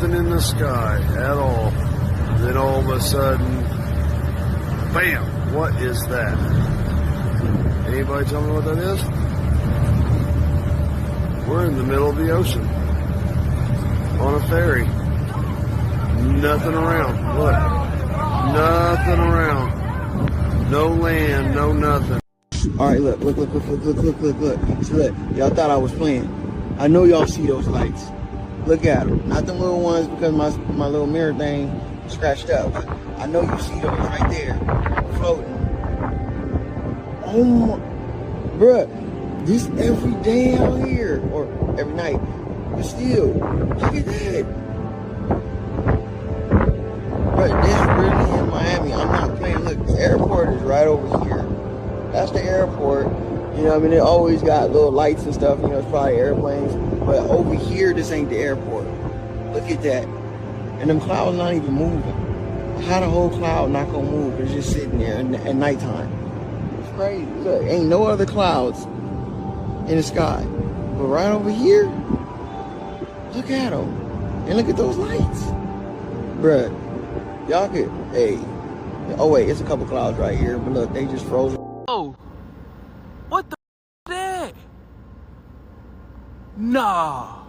nothing in the sky at all. Then all of a sudden, bam, what is that? Anybody tell me what that is? We're in the middle of the ocean on a ferry. Nothing around. Look. Nothing around. No land, no nothing. Alright, look. So look, y'all thought I was playing. I know y'all see those lights. Look at them. Not the little ones because my little mirror thing scratched up. I know you see those right there, floating. Oh my, bruh, this every day out here, or every night, but still, look at that. Bruh, this really in Miami, I'm not playing. Look, the airport is right over here. That's the airport. You know what I mean? It always got little lights and stuff, you know, it's probably airplanes. But over here, this ain't the airport. Look at that. And them clouds not even moving. How the whole cloud not gonna move? It's just sitting there at nighttime. It's crazy. Look, ain't no other clouds in the sky. But right over here, look at them. And look at those lights. Bruh, y'all could, hey. Oh wait, it's a couple clouds right here. But look, they just froze. Oh, what the that? Nah.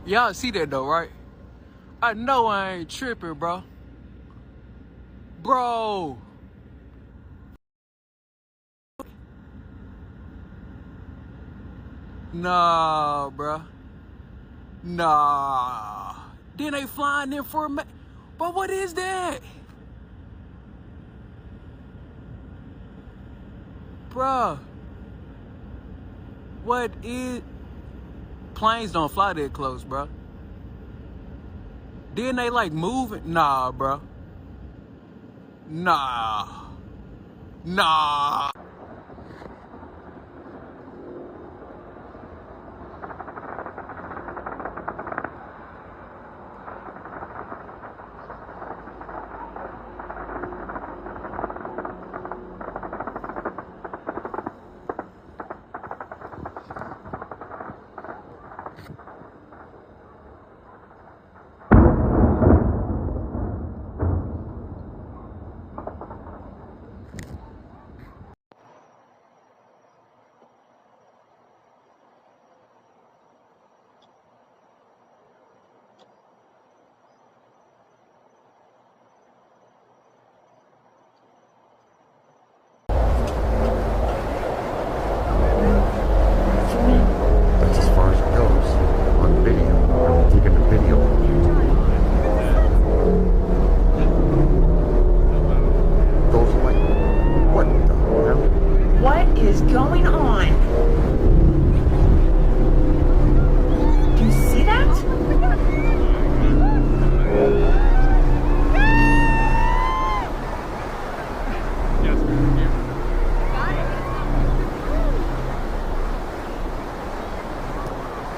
Y'all see that though, right? I know I ain't tripping, bro. Bro. Nah, bro. Nah. Then they flying in for a But what is that? Bruh. What is... Planes don't fly that close, bruh. Then they like moving? Nah, bruh. Nah. Nah.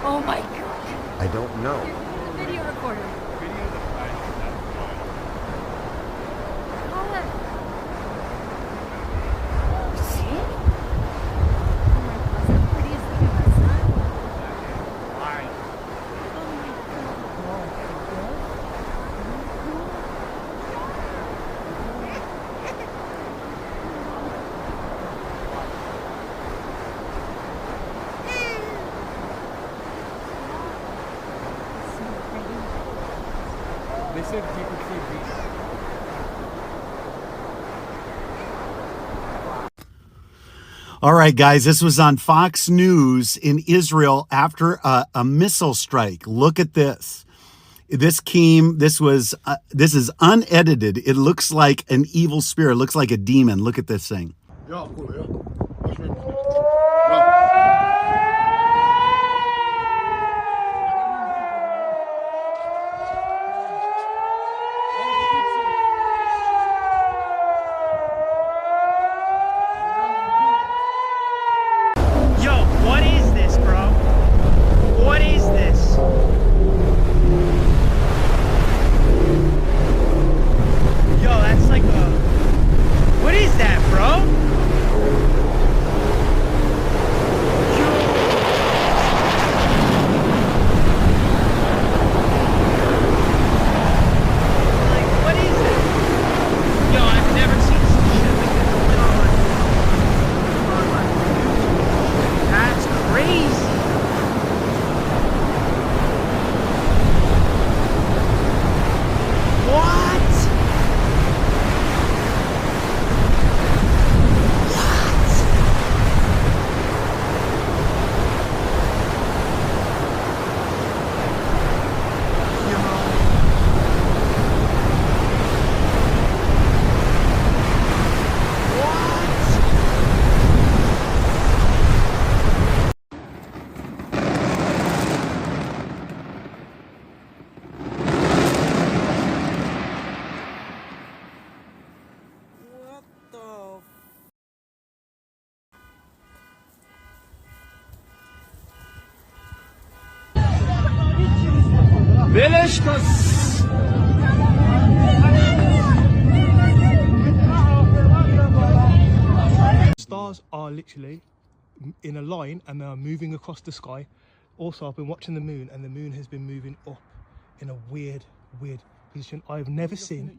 Oh my God. I don't know. Video recorder. Call it. See? Oh my God, the prettiest thing in the sun. Why? Oh my God. They said people see beasts. All right, guys, this was on Fox News in Israel after a missile strike. Look at this. This is unedited. It looks like an evil spirit. It looks like a demon. Look at this thing. Ja, cool, ja. What is that, bro? Stars are literally in a line and they are moving across the sky. Also, I've been watching the moon and the moon has been moving up in a weird position. I've never seen.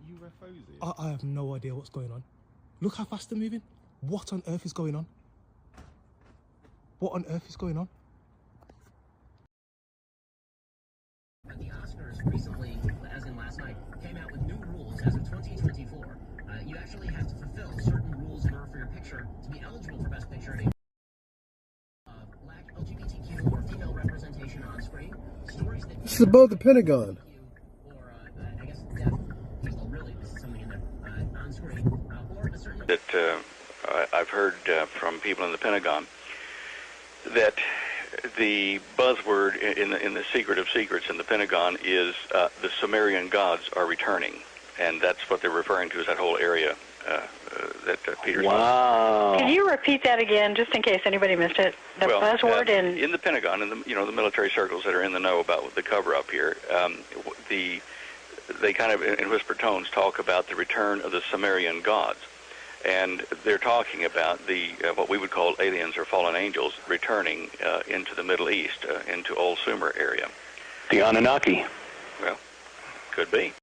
I have no idea what's going on. Look how fast they're moving. What on earth is going on? What on earth is going on? The Oscars recently, as in last night, came out with new rules as of 2024. You actually have to fulfill certain rules in order for your picture to be eligible for Best Picture. Lack LGBTQ or female representation on screen. Stories that this is above the Pentagon. Or I guess death. Well, really, this is something in there on screen. Or a certain that I've heard from people in the Pentagon that the buzzword in the secret of secrets in the Pentagon is the Sumerian gods are returning, and that's what they're referring to as that whole area that Peter's. Wow! Can you repeat that again, just in case anybody missed it? The buzzword in the Pentagon, in the military circles that are in the know about the cover-up here, they kind of in whispered tones talk about the return of the Sumerian gods. And they're talking about the what we would call aliens or fallen angels returning into the Middle East, into Old Sumer area. the Anunnaki. Well, could be.